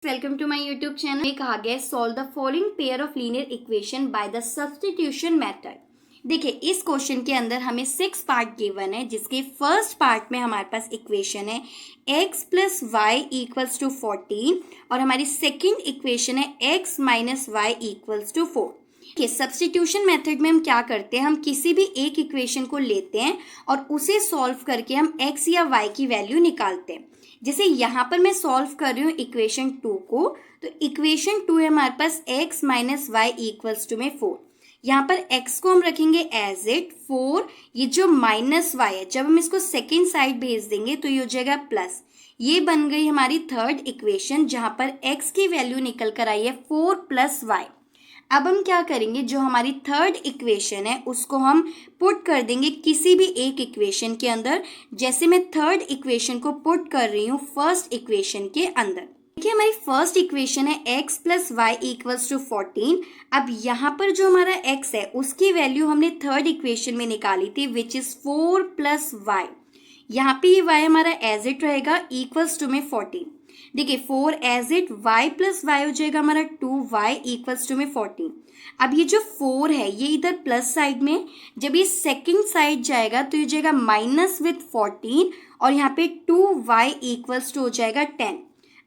Welcome to my YouTube channel में कहा गया solve the following pair of linear equation by the substitution method. देखिए इस question के अंदर हमें 6 पार्ट गिवन है, जिसके फर्स्ट पार्ट में हमारे पास इक्वेशन है x plus y equals to 14 और हमारी सेकेंड इक्वेशन है x minus y equals to 4। कि सब्स्टिट्यूशन मेथड में हम क्या करते हैं, हम किसी भी एक इक्वेशन को लेते हैं और उसे सॉल्व करके हम x या y की वैल्यू निकालते हैं। जैसे यहाँ पर मैं सॉल्व कर रही हूँ इक्वेशन 2 को, तो इक्वेशन 2 है हमारे पास x minus y equals to में 4। यहाँ पर x को हम रखेंगे एज इट 4, ये जो माइनस y है जब हम इसको सेकेंड साइड भेज देंगे तो ये हो जाएगा प्लस। ये बन गई हमारी थर्ड इक्वेशन जहाँ पर x की वैल्यू निकल कर आई है 4 प्लस वाई। अब हम क्या करेंगे, जो हमारी थर्ड इक्वेशन है उसको हम पुट कर देंगे किसी भी एक इक्वेशन के अंदर। जैसे मैं थर्ड इक्वेशन को पुट कर रही हूँ फर्स्ट इक्वेशन के अंदर। देखिए हमारी फर्स्ट इक्वेशन है x plus y equals to 14। अब यहाँ पर जो हमारा x है उसकी वैल्यू हमने थर्ड इक्वेशन में निकाली थी विच इज 4 प्लस वाई। यहाँ पे ये y हमारा एज इट रहेगा इक्वल्स टू में 14। देखिए 4 as it y plus y हो जाएगा हमारा 2y इक्वल्स टू में 14। अब ये जो 4 है ये इधर प्लस साइड में, जब ये सेकंड साइड जाएगा तो ये जाएगा माइनस विथ 14 और यहाँ पे 2y इक्वल्स टू हो जाएगा 10।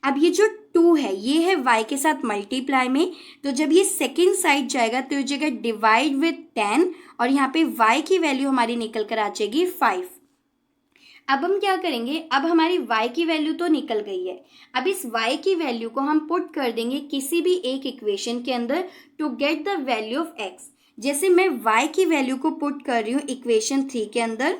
अब ये जो 2 है ये है y के साथ मल्टीप्लाई में, तो जब ये सेकंड साइड जाएगा तो ये जाएगा डिवाइड विथ 10 और यहाँ पे y की वैल्यू हमारी निकल कर आ जाएगी 5। अब हम क्या करेंगे, अब हमारी y की वैल्यू तो निकल गई है, अब इस y की वैल्यू को हम पुट कर देंगे किसी भी एक इक्वेशन के अंदर to get the value of x। जैसे मैं y की वैल्यू को पुट कर रही हूँ इक्वेशन 3 के अंदर।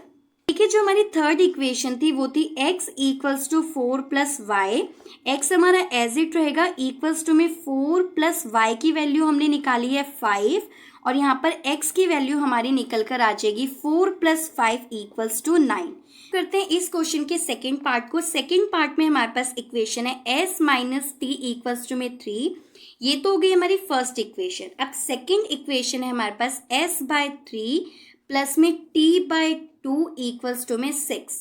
ठीक है, जो हमारी थर्ड इक्वेशन थी वो थी x equals to 4 plus y. x हमारा एज इट रहेगा इक्वल्स टू में 4 प्लस वाई की वैल्यू हमने निकाली है 5 और यहाँ पर x की वैल्यू हमारी निकल कर आ जाएगी 4 प्लस 5 इक्वल्स टू 9। करते हैं इस क्वेश्चन के सेकेंड पार्ट को। सेकेंड पार्ट में हमारे पास इक्वेशन है s minus t equals to में 3। ये तो हो गई हमारी फर्स्ट इक्वेशन। अब सेकेंड इक्वेशन है हमारे पास s बाय 3 प्लस में t बाय 2 इक्वल्स टू में 6।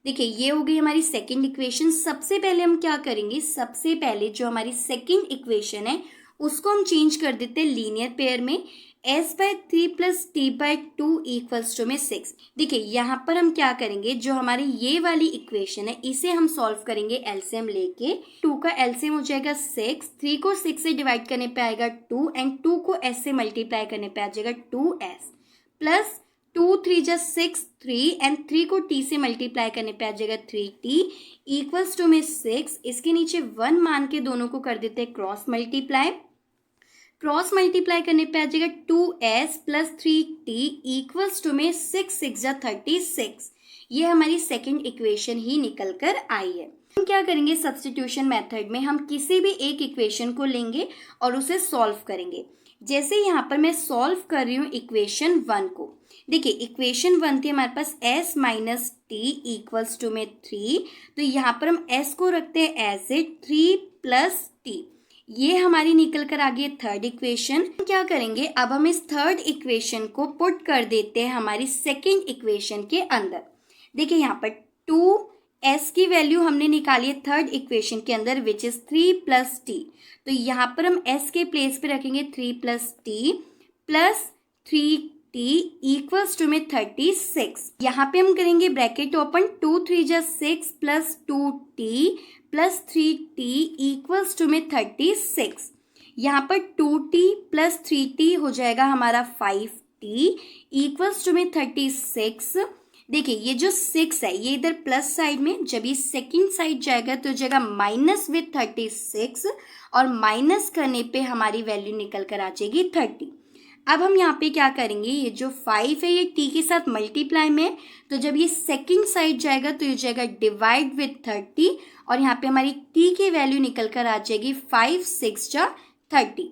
देखिए ये हो गई हमारी सेकेंड इक्वेशन। सबसे पहले हम क्या करेंगे, सबसे पहले जो हमारी सेकेंड इक्वेशन है उसको हम चेंज कर देते हैं लीनियर पेयर में। s by 3 plus t by 2 equals to में 6। देखिए यहाँ पर हम क्या करेंगे, जो हमारी ये वाली इक्वेशन है इसे हम सॉल्व करेंगे एलसीएम लेके। 2 का एलसीएम हो जाएगा 6, 3 को 6 से डिवाइड करने पे आएगा 2 एंड 2 को s से मल्टीप्लाई करने पे आ जाएगा 2s प्लस 2 3 जा 6 3 एंड 3 को t से मल्टीप्लाई करने पे आ जाएगा 3t इक्वल्स टू में 6। इसके नीचे 1 मान के दोनों को कर देते हैं क्रॉस मल्टीप्लाई। क्रॉस मल्टीप्लाई करने पे आ जाएगा 2s plus 3t equals to में 6 6 जा 36। ये हमारी सेकंड इक्वेशन ही निकल कर आई है। हम क्या करेंगे, सब्स्टिट्यूशन मेथड में हम किसी भी एक इक्वेशन को लेंगे और उसे सॉल्व करेंगे। जैसे यहाँ पर मैं सॉल्व कर रही हूँ इक्वेशन 1 को। देखिए इक्वेशन 1 थी हमारे पास s minus t equals to में 3, तो यहाँ पर हम s को रखते हैं एज इट 3 प्लस टी। ये हमारी निकल कर आ गई थर्ड इक्वेशन। क्या करेंगे, अब हम इस थर्ड इक्वेशन को पुट कर देते हैं हमारी सेकेंड इक्वेशन के अंदर। देखिए यहाँ पर 2s की वैल्यू हमने निकाली है थर्ड इक्वेशन के अंदर विच इज 3 प्लस टी। तो यहाँ पर हम s के प्लेस पे रखेंगे 3 plus t plus 3t equals to में 36। यहाँ पे हम करेंगे ब्रैकेट ओपन, 2 3 जा 6 plus 2t plus 3t equals to में 36। यहाँ पर 2t प्लस 3t हो जाएगा हमारा 5t इक्वल्स टू में 36। देखिए ये जो 6 है ये इधर प्लस साइड में, जब ये सेकेंड साइड जाएगा तो जाएगा माइनस विथ 36 और माइनस करने पे हमारी वैल्यू निकल कर आ जाएगी 30। अब हम यहाँ पे क्या करेंगे, ये जो 5 है ये t के साथ मल्टीप्लाई में, तो जब ये सेकंड साइड जाएगा तो ये जाएगा डिवाइड विथ 30 और यहाँ पे हमारी t की वैल्यू निकल कर आ जाएगी 5 6 जा 30।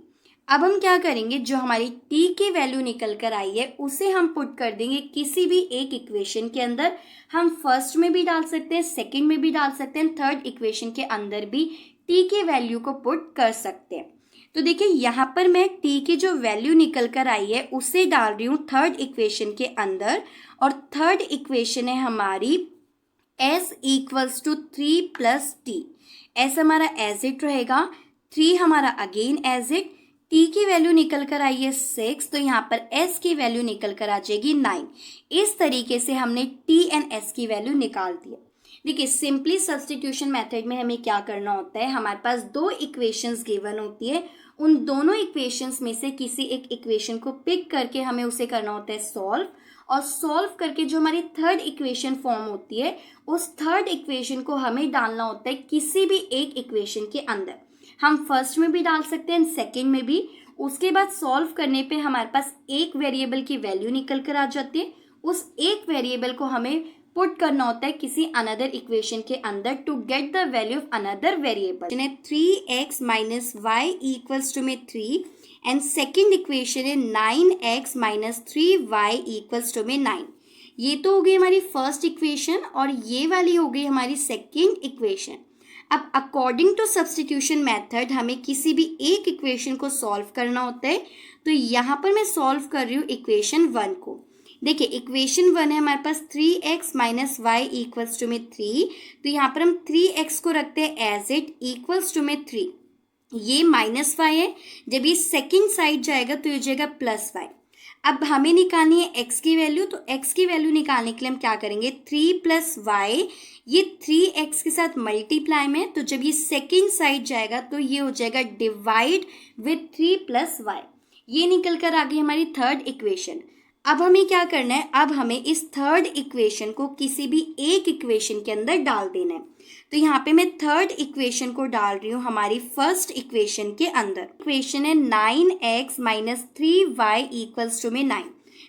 अब हम क्या करेंगे, जो हमारी t की वैल्यू निकल कर आई है उसे हम पुट कर देंगे किसी भी एक इक्वेशन के अंदर। हम फर्स्ट में भी डाल सकते हैं, सेकेंड में भी डाल सकते हैं, थर्ड इक्वेशन के अंदर भी t की वैल्यू को पुट कर सकते हैं। तो देखिए यहाँ पर मैं t की जो वैल्यू निकल कर आई है उसे डाल रही हूँ थर्ड इक्वेशन के अंदर और थर्ड इक्वेशन है हमारी s equals to 3 plus t. s हमारा एज इट रहेगा 3 हमारा अगेन एज इट, t की वैल्यू निकल कर आई है 6, तो यहाँ पर s की वैल्यू निकल कर आ जाएगी 9। इस तरीके से हमने t एंड s की वैल्यू निकाल दी है। देखिए सिंपली सब्स्टिट्यूशन मेथड में हमें क्या करना होता है, हमारे पास दो इक्वेशंस गिवन होती है, उन दोनों इक्वेशंस में से किसी एक इक्वेशन को पिक करके हमें उसे करना होता है सॉल्व, और सॉल्व करके जो हमारी थर्ड इक्वेशन फॉर्म होती है उस थर्ड इक्वेशन को हमें डालना होता है किसी भी एक इक्वेशन के अंदर। हम फर्स्ट में भी डाल सकते हैं, सेकंड में भी। उसके बाद सॉल्व करने पे हमारे पास एक वेरिएबल की वैल्यू निकल कर आ जाती है, उस एक वेरिएबल को हमें पुट करना होता है किसी अनदर इक्वेशन के अंदर to get the value of another variable. 3x minus y equals to में 3 एंड सेकेंड इक्वेशन है 9x minus 3y equals to में 9। ये तो हो गई हमारी फर्स्ट इक्वेशन और ये वाली हो गई हमारी सेकेंड इक्वेशन। अब अकॉर्डिंग टू सब्स्टिट्यूशन मेथड हमें किसी भी एक इक्वेशन को सॉल्व करना होता है, तो यहाँ पर मैं सॉल्व कर रही हूँ इक्वेशन 1 को। देखिए इक्वेशन 1 है हमारे पास 3x minus y equals to में 3, तो यहाँ पर हम 3x को रखते हैं एज इट इक्वल्स टू में 3। ये माइनस वाई है, जब ये सेकेंड साइड जाएगा तो ये जाएगा प्लस वाई। अब हमें निकालनी है x की वैल्यू, तो x की वैल्यू निकालने के लिए हम क्या करेंगे 3 प्लस वाई, ये 3x के साथ मल्टीप्लाई में, तो जब ये सेकेंड साइड जाएगा तो ये हो जाएगा डिवाइड विथ 3 प्लस वाई। ये निकल कर आ गई हमारी थर्ड इक्वेशन। अब हमें क्या करना है, अब हमें इस थर्ड इक्वेशन को किसी भी एक इक्वेशन के अंदर डाल देना है। तो यहाँ पे मैं थर्ड इक्वेशन को डाल रही हूँ हमारी फर्स्ट इक्वेशन के अंदर। इक्वेशन है 9x minus 3y equals to में 9।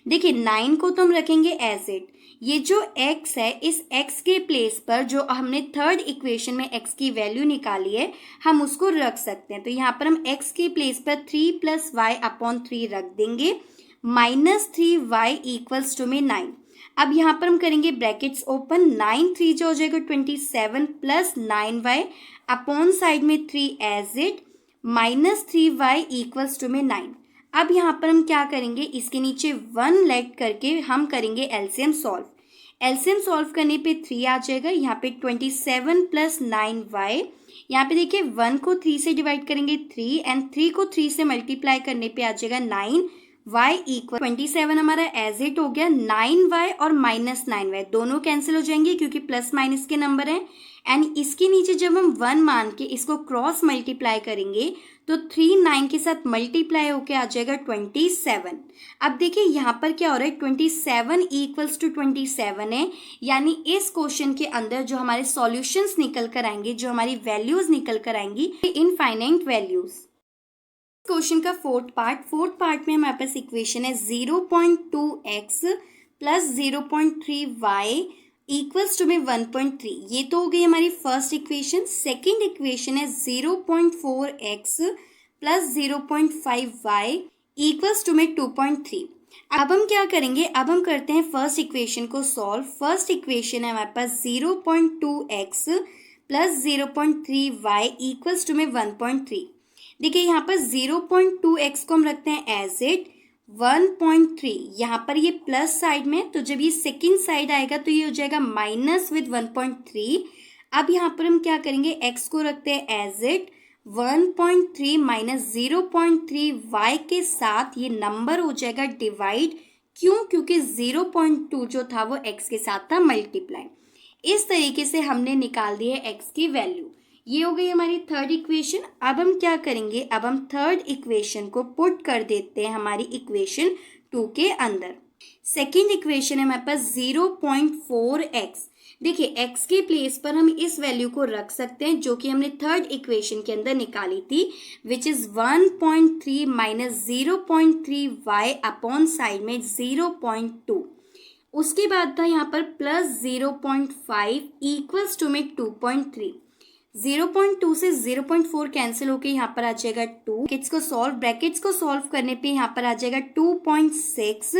देखिए 9 को तो हम रखेंगे एज इट, ये जो x है इस x के प्लेस पर जो हमने थर्ड इक्वेशन में x की वैल्यू निकाली है हम उसको रख सकते हैं। तो यहाँ पर हम x के प्लेस पर 3 प्लस वाई अपॉन 3 रख देंगे, माइनस 3y इक्वल्स टू में 9। अब यहाँ पर हम करेंगे ब्रैकेट्स ओपन, 9 3 जो हो जाएगा 27 प्लस 9y अपॉन साइड में 3 as it minus 3y equals to में 9। अब यहाँ पर हम क्या करेंगे, इसके नीचे 1 लेट करके हम करेंगे एलसीएम सॉल्व। एलसीएम सॉल्व करने पे 3 आ जाएगा, यहाँ पे 27 प्लस 9y, यहाँ पे देखिए 1 को 3 से डिवाइड करेंगे 3 एंड 3 को 3 से मल्टीप्लाई करने पे आ जाएगा 9, y इक्वल 27 हमारा एज इट हो गया, 9y और माइनस 9y दोनों कैंसिल हो जाएंगे क्योंकि प्लस माइनस के नंबर हैं। एंड इसके नीचे जब हम 1 मान के इसको क्रॉस मल्टीप्लाई करेंगे तो 3 9 के साथ मल्टीप्लाई होके आ जाएगा 27। अब देखिए यहाँ पर क्या हो रहा है, 27 इक्वल्स टू 27 है, यानी इस क्वेश्चन के अंदर जो हमारे सॉल्यूशंस निकल कर आएंगे, जो हमारी वैल्यूज निकल कर आएंगी इनफाइनाइट वैल्यूज। क्वेश्चन का फोर्थ पार्ट में हमारे पास इक्वेशन है 0.2x plus 0.3y equals to में 1.3। ये तो हो गई हमारी फर्स्ट इक्वेशन। सेकेंड इक्वेशन है 0.4x plus 0.5y equals to में 2.3। अब हम क्या करेंगे, अब हम करते हैं फर्स्ट इक्वेशन को सॉल्व। फर्स्ट इक्वेशन है हमारे पास 0.2x plus 0.3y equals to में 1.3। देखिए यहाँ पर 0.2x को हम रखते हैं एज इट 1.3, यहाँ पर ये प्लस साइड में, तो जब ये सेकेंड साइड आएगा तो ये हो जाएगा माइनस विद 1.3। अब यहाँ पर हम क्या करेंगे, x को रखते हैं एज इट 1.3 माइनस 0.3y के साथ ये नंबर हो जाएगा डिवाइड, क्यों, क्योंकि 0.2 जो था वो x के साथ था मल्टीप्लाई। इस तरीके से हमने निकाल दी है x की वैल्यू। ये हो गई हमारी थर्ड इक्वेशन। अब हम क्या करेंगे, अब हम थर्ड इक्वेशन को पुट कर देते हैं हमारी इक्वेशन 2 के अंदर। सेकेंड इक्वेशन है हमारे पास 0.4x। देखिए x के प्लेस पर हम इस वैल्यू को रख सकते हैं जो कि हमने थर्ड इक्वेशन के अंदर निकाली थी, which is 1.3 minus 0.3y upon side में 0.2। उसके बाद था यहाँ पर प्लस 0.5 इक्वल्स टू में 2.3। 0.2 से 0.4 कैंसिल होके यहाँ पर आ जाएगा 2। ब्रैकेट्स को सॉल्व करने पे यहाँ पर आ जाएगा 2.6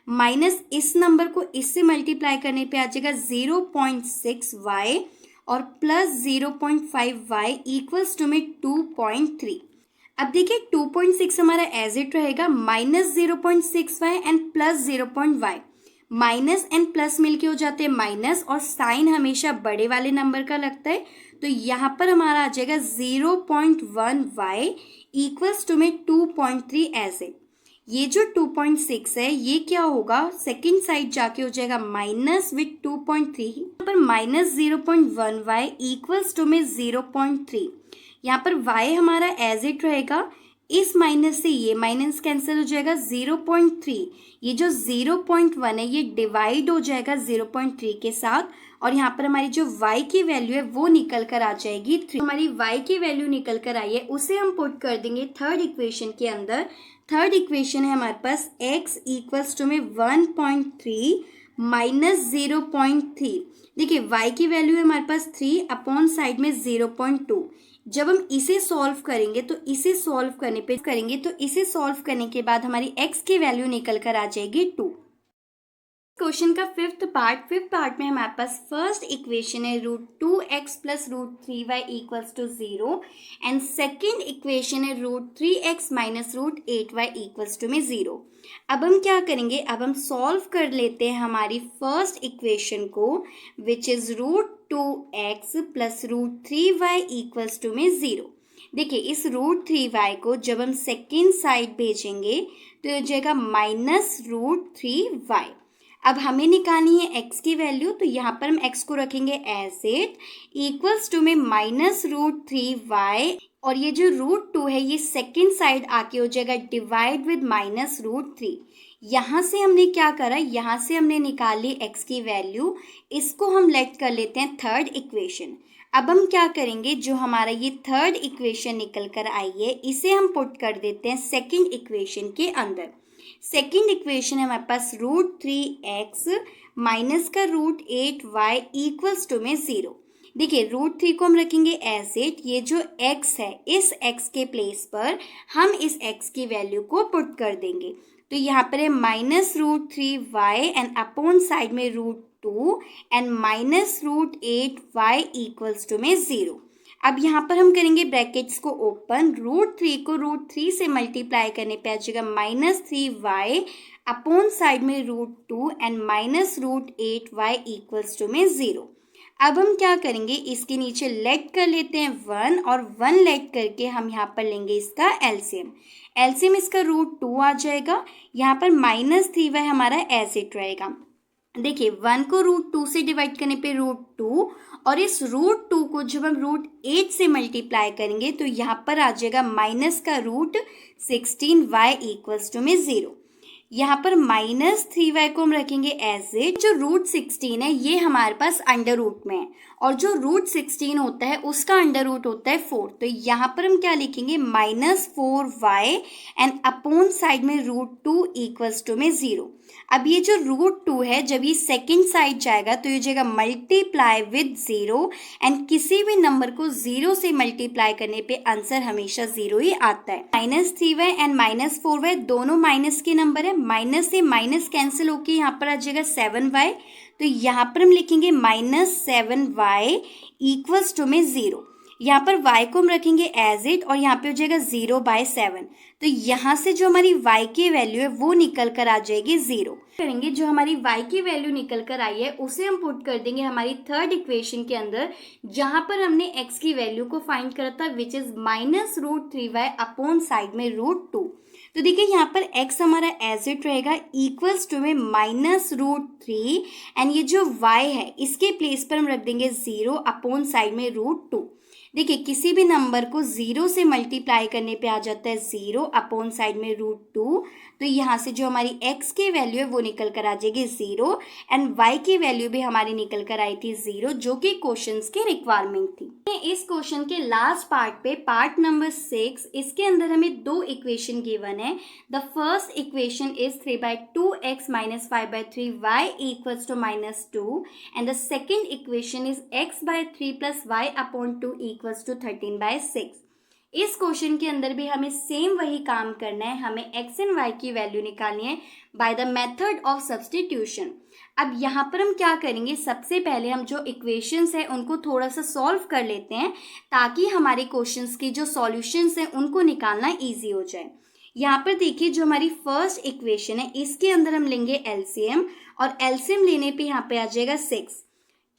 माइनस इस नंबर को इससे मल्टीप्लाई करने पे आ जाएगा 0.6y और प्लस 0.5y इक्वल्स टू में 2.3। अब देखिए 2.6 हमारा एज इट रहेगा, minus 0.6y and plus 0.y, minus and plus मिलके हो जाते हैं माइनस, और साइन हमेशा बड़े वाले नंबर का लगता है, तो यहाँ पर हमारा आ जाएगा 0.1y इक्वल्स टू में 2.3 ऐसे। ये जो 2.6 है ये क्या होगा, सेकेंड साइड जाके हो जाएगा माइनस विथ 2.3, यहाँ पर माइनस 0.1y इक्वल्स टू में 0.3। यहाँ पर y हमारा एज इट रहेगा, इस माइनस से ये माइनस कैंसिल हो जाएगा 0.3। ये जो 0.1 है ये डिवाइड हो जाएगा 0.3 के साथ, और यहाँ पर हमारी जो y की वैल्यू है वो निकल कर आ जाएगी 3। हमारी y की वैल्यू निकल कर आई है, उसे हम पुट कर देंगे थर्ड इक्वेशन के अंदर। थर्ड इक्वेशन है हमारे पास x इक्वल्स टू में 1.3 माइनस 0.3। देखिए y की वैल्यू है हमारे पास 3 अपॉन साइड में 0.2। जब हम इसे सॉल्व करेंगे तो इसे सॉल्व करने के बाद हमारी x की वैल्यू निकल कर आ जाएगी 2। क्वेश्चन का फिफ्थ पार्ट में हमारे पास फर्स्ट इक्वेशन है √2x plus √3y equals to 0 and second equation है √3x minus √8y equals to में 0। अब हम क्या करेंगे, अब हम सॉल्व कर लेते हैं हमारी फर्स्ट इक्वेशन को which is √2x plus √3y equals to में 0। देखिए इस √3y को जब हम सेकेंड साइड भेजेंगे तो हो जाएगा माइनस √3y। अब हमें निकालनी है x की वैल्यू, तो यहाँ पर हम x को रखेंगे एज इट इक्वल्स टू में माइनस √3y, और ये जो √2 है ये सेकेंड साइड आके हो जाएगा डिवाइड विद माइनस √3। यहाँ से हमने क्या करा, यहाँ से हमने निकाल ली x की वैल्यू, इसको हम लेट कर लेते हैं थर्ड इक्वेशन। अब हम क्या करेंगे, जो हमारा ये थर्ड इक्वेशन निकल कर आई है इसे हम पुट कर देते हैं सेकेंड इक्वेशन के अंदर। सेकेंड इक्वेशन है हमारे पास √3x माइनस का √8y इक्वल्स टू में 0। देखिए √3 को हम रखेंगे एज इट, ये जो x है इस x के प्लेस पर हम इस x की वैल्यू को पुट कर देंगे। तो यहाँ पर है minus √3y and upon side में √2 and minus √8y equals to में 0। अब यहाँ पर हम करेंगे ब्रैकेट्स को ओपन, √3 को √3 से मल्टीप्लाई करने पे आ जाएगा माइनस 3y अपॉन साइड में √2 and minus √8y equals to में 0। अब हम क्या करेंगे, इसके नीचे लेट कर लेते हैं 1 और 1 लेट करके हम यहाँ पर लेंगे इसका एलसीएम इसका √2 आ जाएगा। यहाँ पर माइनस 3y हमारा एज इट रहेगा। देखिए 1 को √2 से डिवाइड करने पे √2, और इस √2 को जब हम √8 से मल्टीप्लाई करेंगे तो यहाँ पर आ जाएगा माइनस का √16y इक्वल्स टू में 0। यहाँ पर माइनस 3y को हम रखेंगे एज इट। जो √16 है ये हमारे पास अंडर रूट में है, और जो √16 होता है उसका अंडर रूट होता है 4। तो यहाँ पर हम क्या लिखेंगे, minus 4y and upon side में √2 इक्वल्स टू में 0। अब ये जो √2 है जब ये सेकेंड साइड जाएगा तो ये जाएगा मल्टीप्लाई विद 0, एंड किसी भी नंबर को 0 से मल्टीप्लाई करने पे आंसर हमेशा 0 ही आता है। Minus 3y and minus 4y दोनों माइनस के नंबर है, माइनस से माइनस कैंसिल होके यहाँ पर आ जाएगा 7y। तो यहाँ पर हम लिखेंगे माइनस 7y इक्वल्स टू में 0। यहाँ पर y को हम रखेंगे एज इट, और यहाँ पे हो जाएगा 0/7। तो यहाँ से जो हमारी y की वैल्यू है वो निकल कर आ जाएगी 0। करेंगे जो हमारी y की वैल्यू निकल कर आई है उसे हम पुट कर देंगे हमारी थर्ड इक्वेशन के अंदर, जहाँ पर हमने x की वैल्यू को फाइंड करा था which is minus √3y upon side में √2। तो देखिए यहाँ पर x हमारा एज इट रहेगा इक्वल्स टू में माइनस √3, एंड ये जो y है इसके प्लेस पर हम रख देंगे 0 अपॉन साइड में √2। देखिए किसी भी नंबर को 0 से मल्टीप्लाई करने पे आ जाता है 0 अपॉन साइड में √2। तो यहाँ से जो हमारी x की वैल्यू है वो निकल कर आ जाएगी 0, एंड y की वैल्यू भी हमारी निकल कर आई थी 0, जो कि क्वेश्चंस की रिक्वायरमेंट थी। इस क्वेश्चन के लास्ट पार्ट पे, पार्ट नंबर 6, इसके अंदर हमें दो इक्वेशन गिवन है। The first equation is 3/2x minus 5/3y equals to -2, and the second equation is x/3 plus y upon 2 equals to 13/6। इस क्वेश्चन के अंदर भी हमें सेम वही काम करना है, हमें x एंड y की वैल्यू निकालनी है by the method of substitution. अब यहाँ पर हम क्या करेंगे, सबसे पहले हम जो इक्वेशंस हैं उनको थोड़ा सा सॉल्व कर लेते हैं ताकि हमारे क्वेश्चंस की जो सॉल्यूशंस हैं उनको निकालना ईजी हो जाए। यहाँ पर देखिए जो हमारी फर्स्ट इक्वेशन है इसके अंदर हम लेंगे एलसीएम, और एलसीएम लेने पे यहाँ पे आ जाएगा 6।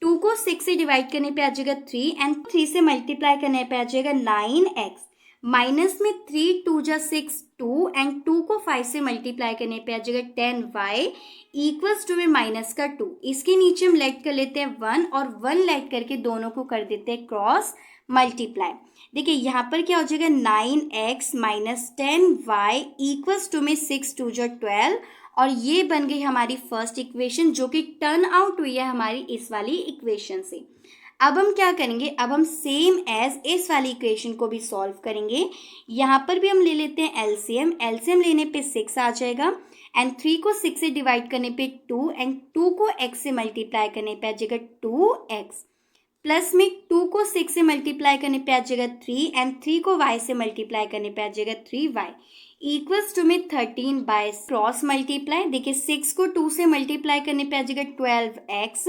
2 को 6 से डिवाइड करने पे आ जाएगा 3 एंड 3 से मल्टीप्लाई करने पे आ जाएगा 9x माइनस में 3 2 जा 6 2 एंड 2 को 5 से मल्टीप्लाई करने पे आ जाएगा 10y इक्वल्स टू में माइनस का 2। इसके नीचे हम लेट कर लेते हैं 1 और 1 लेट करके दोनों को कर देते हैं क्रॉस मल्टीप्लाई। देखिए यहाँ पर क्या हो जाएगा 9x minus 10y equals to में 6 2 जो 12 और ये बन गई हमारी फर्स्ट इक्वेशन जो कि टर्न आउट हुई है हमारी इस वाली इक्वेशन से। अब हम क्या करेंगे, अब हम सेम एज इस वाली इक्वेशन को भी सॉल्व करेंगे। यहाँ पर भी हम ले लेते हैं एलसीएम। एलसीएम लेने पे 6 आ जाएगा एंड 3 को 6 से डिवाइड करने पे 2 एंड 2 को x से मल्टीप्लाई करने पे आ जाएगा 2x प्लस में 2 को 6 से मल्टीप्लाई करने पे आ जाएगा 3 एंड 3 को y से मल्टीप्लाई करने पे आ जाएगा 3y इक्वल्स टू में 13 बाय क्रॉस मल्टीप्लाई। देखिए 6 को 2 से मल्टीप्लाई करने पे आ जाएगा 12x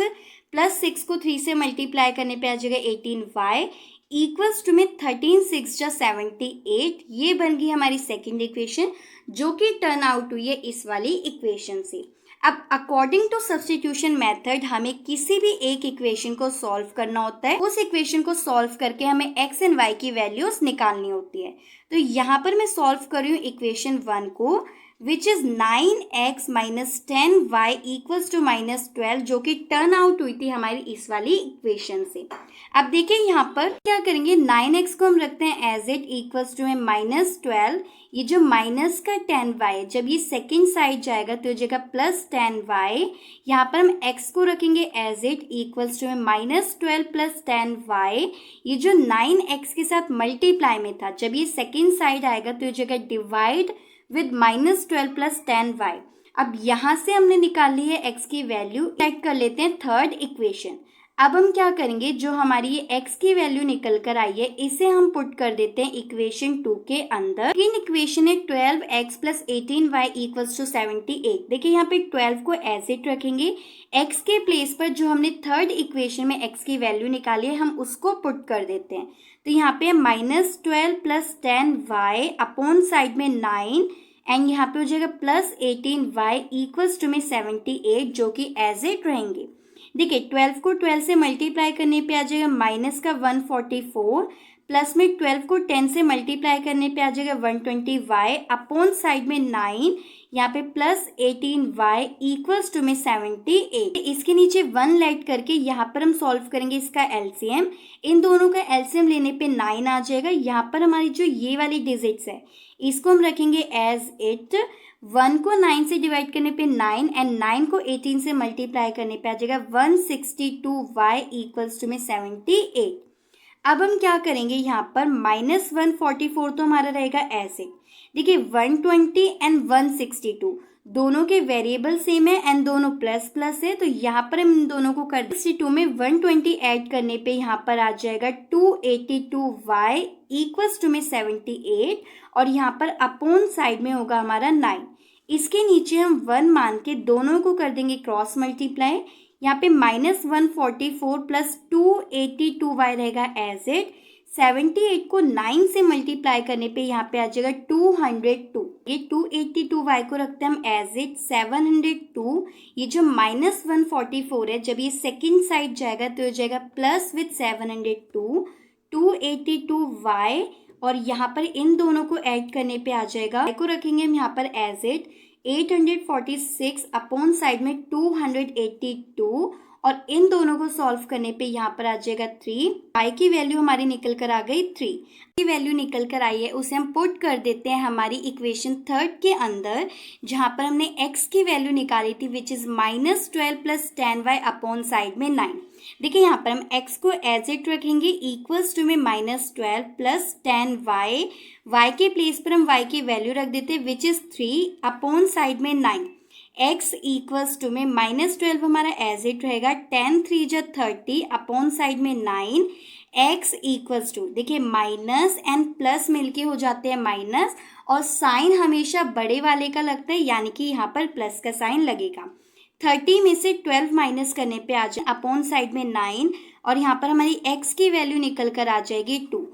प्लस 6 को 3 से मल्टीप्लाई करने पे आ जाएगा 18y इक्वल्स टू में 13 6 जा 78। ये बन गई हमारी सेकेंड इक्वेशन जो कि टर्न आउट हुई है इस वाली इक्वेशन से। अब अकॉर्डिंग टू सब्स्टिट्यूशन मेथड हमें किसी भी एक इक्वेशन को सॉल्व करना होता है। उस इक्वेशन को सॉल्व करके हमें x एंड y की वैल्यूज निकालनी होती है। तो यहाँ पर मैं सॉल्व कर रही हूँ इक्वेशन 1 को which is 9x minus 10y equals to minus 12 जो कि टर्न आउट हुई थी हमारी इस वाली इक्वेशन से। अब देखिए यहाँ पर क्या करेंगे, 9x को हम रखते हैं एज इट इक्वल्स टू में माइनस 12। ये जो माइनस का 10y जब ये सेकेंड साइड जाएगा तो हो जाएगा प्लस 10y। यहाँ पर हम x को रखेंगे एज इट इक्वल्स टू में माइनस 12 प्लस 10y। ये जो 9x के साथ मल्टीप्लाई में था जब ये सेकेंड साइड आएगा तो हो जाएगा divide with minus 12 plus 10y। अब यहाँ से हमने निकाल ली है x की वैल्यू। चेक कर लेते हैं थर्ड इक्वेशन। अब हम क्या करेंगे, जो हमारी ये x की वैल्यू निकल कर आई है इसे हम पुट कर देते हैं इक्वेशन 2 के अंदर। इन इक्वेशन है 12x plus 18y equals to 78। देखिए यहाँ पे 12 को एज इट रखेंगे, x के प्लेस पर जो हमने थर्ड इक्वेशन में x की वैल्यू निकाली है हम उसको पुट कर देते हैं। तो यहाँ पे minus 12 plus 10y upon side में 9 एंड यहाँ पे हो जाएगा प्लस 18y इक्वल्स टू में 78 जो कि एज इट रहेंगे। देखिए 12 को 12 से मल्टीप्लाई करने पे आ जाएगा माइनस का 144 प्लस में 12 को 10 से मल्टीप्लाई करने पे आ जाएगा 120y अपॉन साइड में 9 यहाँ पे प्लस 18y इक्वल्स टू में 78। इसके नीचे 1 लेट करके यहाँ पर हम सॉल्व करेंगे इसका एलसीएम। इन दोनों का एलसीएम लेने पे 9 आ जाएगा। यहाँ पर हमारी जो ये वाली डिजिट्स है इसको हम रखेंगे एज इट। 1 को 9 से डिवाइड करने पे 9 एंड 9 को 18 से मल्टीप्लाई करने पे आ जाएगा 162y इक्वल्स टू में 78। अब हम क्या करेंगे, यहाँ पर माइनस 144 तो हमारा रहेगा ऐसे। देखिए 120 एंड 162 दोनों के वेरिएबल सेम है एंड दोनों प्लस प्लस है, तो यहाँ पर हम इन दोनों को कर 62 में 120 ऐड करने पे यहाँ पर आ जाएगा 282y इक्वल्स टू में 78 और यहाँ पर अपॉन साइड में होगा हमारा 9। इसके नीचे हम 1 मान के दोनों को कर देंगे क्रॉस मल्टीप्लाई। यहाँ पे माइनस 144 प्लस 282y रहेगा एज इट। 78 को 9 से मल्टीप्लाई करने पे यहाँ पे आ जाएगा 202। ये 282y को रखते हैं हम एज इट 702। ये जो माइनस 144 है जब ये सेकेंड साइड जाएगा तो हो जाएगा प्लस विथ 702 282y और यहाँ पर इन दोनों को ऐड करने पे आ जाएगा y को रखेंगे हम यहाँ पर एज इट 846 अपॉन साइड में 282 और इन दोनों को सॉल्व करने पे यहाँ पर आ जाएगा 3। y की वैल्यू हमारी निकल कर आ गई 3 की वैल्यू निकल कर आई है उसे हम पुट कर देते हैं हमारी इक्वेशन थर्ड के अंदर जहाँ पर हमने x की वैल्यू निकाली थी which is minus 12 plus 10y upon side में 9। देखिए यहाँ पर हम x को एज इट रखेंगे इक्वल्स टू में माइनस 12 प्लस 10y। y के प्लेस पर हम y की वैल्यू रख देते हैं विच इज 3 अपॉन साइड में 9। x इक्वल्स टू में माइनस 12 हमारा एज इट रहेगा 10 3 जा 30 अपॉन साइड में 9। x इक्वल्स टू देखिए माइनस एंड प्लस मिलके हो जाते हैं माइनस और साइन हमेशा बड़े वाले का लगता है यानी कि यहाँ पर प्लस का साइन लगेगा। 30 में से 12 माइनस करने पे आ जाए अपॉन साइड में 9 और यहाँ पर हमारी x की वैल्यू निकल कर आ जाएगी 2।